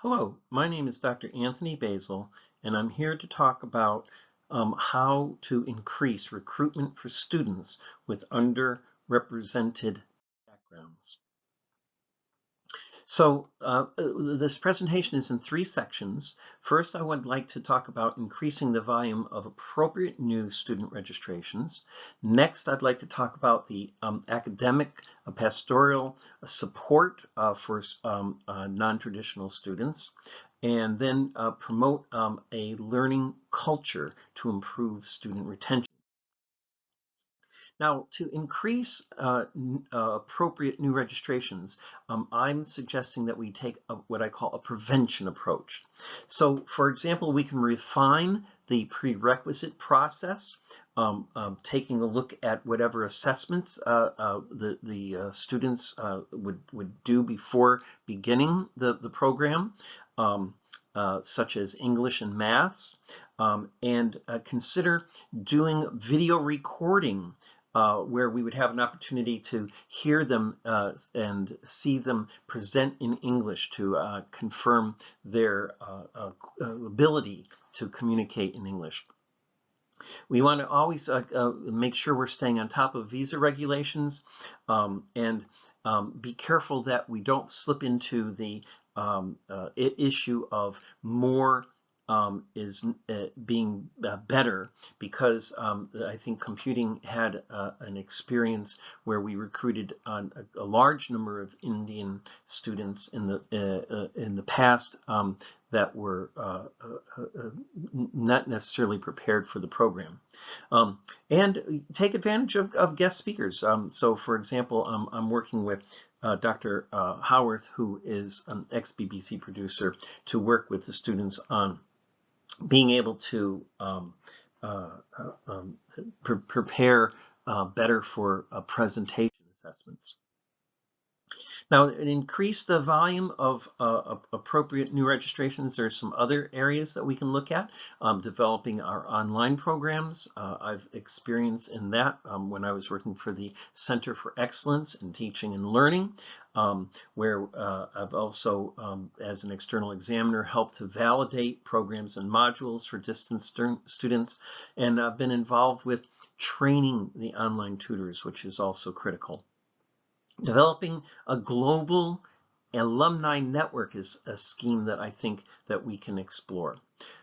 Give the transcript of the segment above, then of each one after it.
Hello, my name is Dr. Anthony Basil, and I'm here to talk about how to increase recruitment for students with underrepresented backgrounds. So this presentation is in three sections. First, I would like to talk about increasing the volume of appropriate new student registrations. Next, I'd like to talk about the academic pastoral support for non-traditional students, and then promote a learning culture to improve student retention. Now, to increase appropriate new registrations, I'm suggesting that we take what I call a prevention approach. So, for example, we can refine the prerequisite process, taking a look at whatever assessments the students would do before beginning the program, such as English and maths, and consider doing video recording where we would have an opportunity to hear them and see them present in English to confirm their ability to communicate in English. We want to always make sure we're staying on top of visa regulations and be careful that we don't slip into the issue of more is being better, because I think computing had an experience where we recruited a large number of Indian students in the past that were not necessarily prepared for the program. And take advantage of guest speakers. So, for example, I'm working with Dr. Howarth, who is an ex-BBC producer, to work with the students on being able to prepare better for presentation assessments. Now, increase the volume of appropriate new registrations. There are some other areas that we can look at. Developing our online programs. I've experienced in that when I was working for the Center for Excellence in Teaching and Learning, where I've also, as an external examiner, helped to validate programs and modules for distance students. And I've been involved with training the online tutors, which is also critical. Developing a global alumni network is a scheme that I think that we can explore.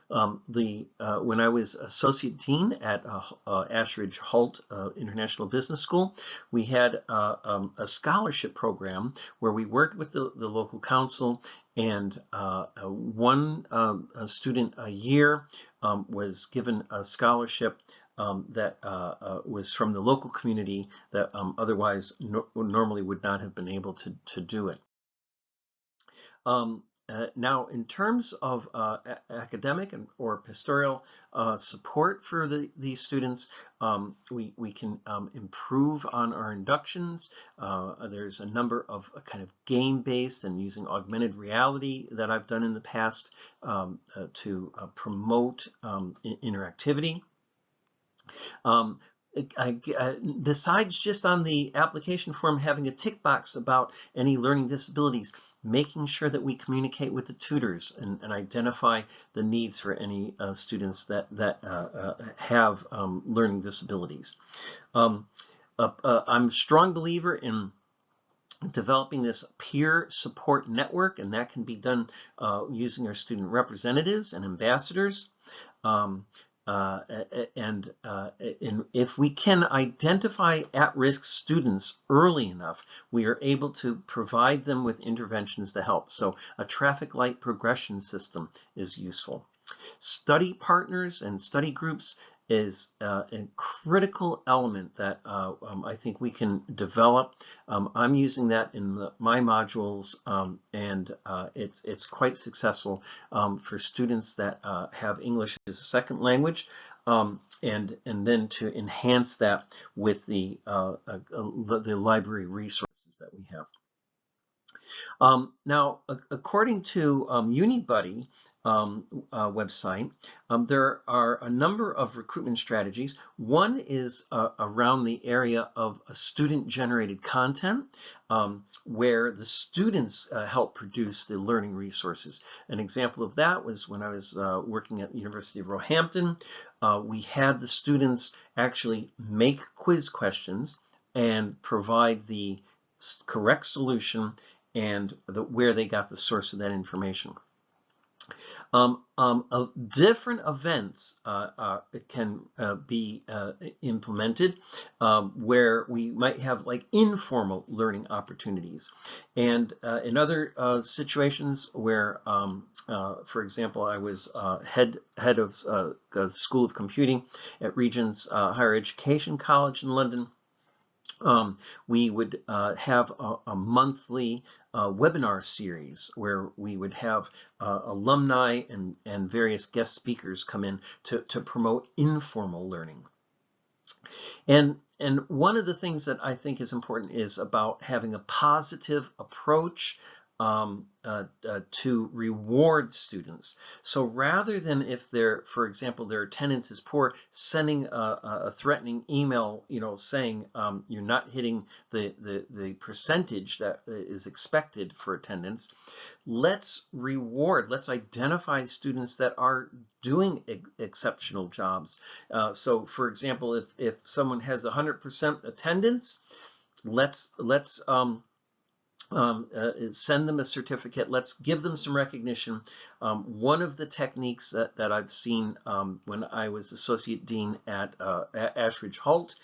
When I was associate dean at Ashridge Hult International Business School, we had a scholarship program where we worked with the local council, and one student a year was given a scholarship that was from the local community that otherwise normally would not have been able to do it. Now, in terms of academic or pastoral support for these students, we can improve on our inductions. There's a number of kind of game-based and using augmented reality that I've done in the past to promote interactivity. Besides just on the application form having a tick box about any learning disabilities, making sure that we communicate with the tutors and identify the needs for any students that have learning disabilities. I'm a strong believer in developing this peer support network, and that can be done using our student representatives and ambassadors. And if we can identify at-risk students early enough, we are able to provide them with interventions to help. So a traffic light progression system is useful. Study partners and study groups is a critical element that I think we can develop. I'm using that in my modules, and it's quite successful for students that have English as a second language, and then to enhance that with the library resources that we have. Now, according to UniBuddy, website. There are a number of recruitment strategies. One is around the area of student-generated content, where the students help produce the learning resources. An example of that was when I was working at the University of Roehampton. We had the students actually make quiz questions and provide the correct solution and where they got the source of that information. Different events can be implemented where we might have like informal learning opportunities. And in other situations where, for example, I was head of the School of Computing at Regent's Higher Education College in London, we would have a monthly webinar series where we would have alumni and various guest speakers come in to promote informal learning. And one of the things that I think is important is about having a positive approach to reward students. So rather than if for example, their attendance is poor, sending a threatening email, saying you're not hitting the percentage that is expected for attendance, let's identify students that are doing exceptional jobs. So for example, if someone has 100% attendance, let's send them a certificate. Let's give them some recognition. One of the techniques that I've seen when I was associate dean at Ashridge Halt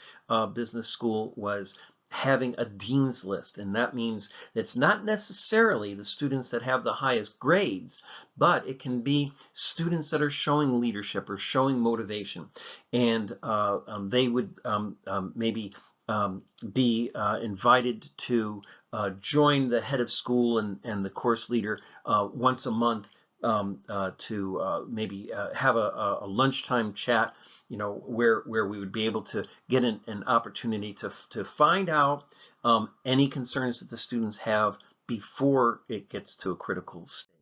Business School was having a dean's list. And that means it's not necessarily the students that have the highest grades, but it can be students that are showing leadership or showing motivation. And they would maybe be invited to join the head of school and the course leader once a month to maybe have a lunchtime chat, where we would be able to get an opportunity to find out any concerns that the students have before it gets to a critical state.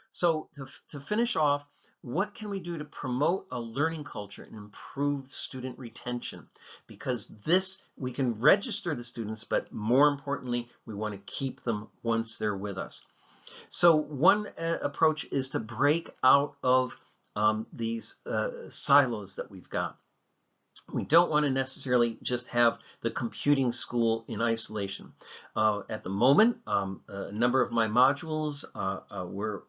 So to finish off, what can we do to promote a learning culture and improve student retention? Because we can register the students, but more importantly, we want to keep them once they're with us. So one approach is to break out of these silos that we've got. We don't want to necessarily just have the computing school in isolation. At the moment, a number of my modules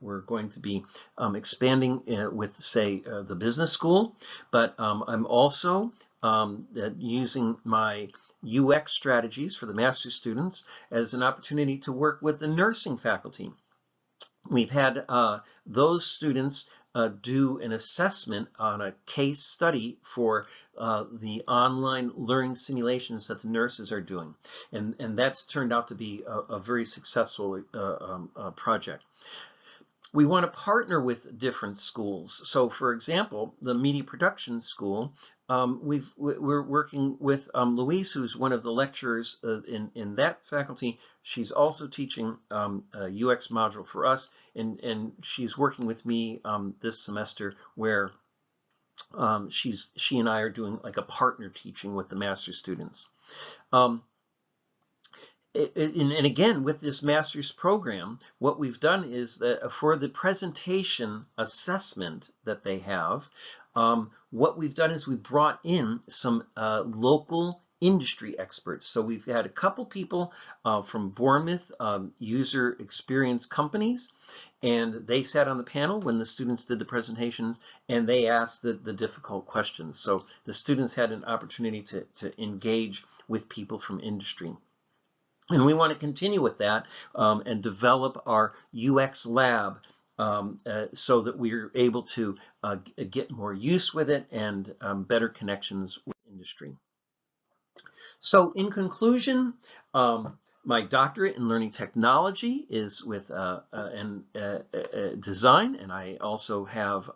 we're going to be expanding with, say, the business school, but I'm also using my UX strategies for the master's students as an opportunity to work with the nursing faculty. We've had those students do an assessment on a case study for the online learning simulations that the nurses are doing. And that's turned out to be a very successful project. We want to partner with different schools. So for example, the Media Production School, we're working with Louise, who's one of the lecturers in that faculty. She's also teaching a UX module for us, and she's working with me this semester where she and I are doing like a partner teaching with the master's students. And again, with this master's program, what we've done is that for the presentation assessment that they have, what we've done is we brought in some local industry experts. So we've had a couple people from Bournemouth user experience companies, and they sat on the panel when the students did the presentations, and they asked the difficult questions. So the students had an opportunity to engage with people from industry. And we want to continue with that and develop our UX lab so that we're able to get more use with it and better connections with industry. So in conclusion, my doctorate in learning technology is with design, and I also have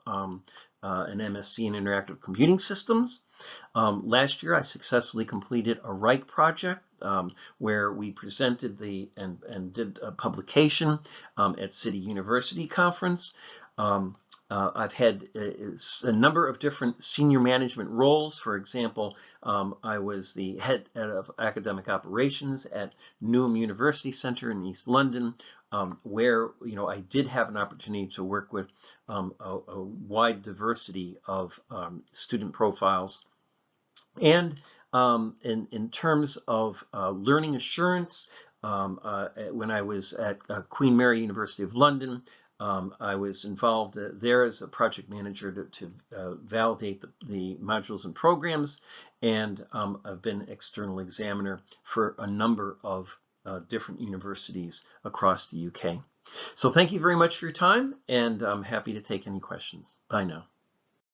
an MSc in Interactive Computing Systems. Last year, I successfully completed a Write project where we presented and did a publication at City University Conference. I've had a number of different senior management roles. For example, I was the head of academic operations at Newham University Centre in East London, where I did have an opportunity to work with a wide diversity of student profiles. And in terms of learning assurance, when I was at Queen Mary University of London, I was involved there as a project manager to validate the modules and programs, and I've been external examiner for a number of different universities across the UK. So thank you very much for your time, and I'm happy to take any questions. Bye now.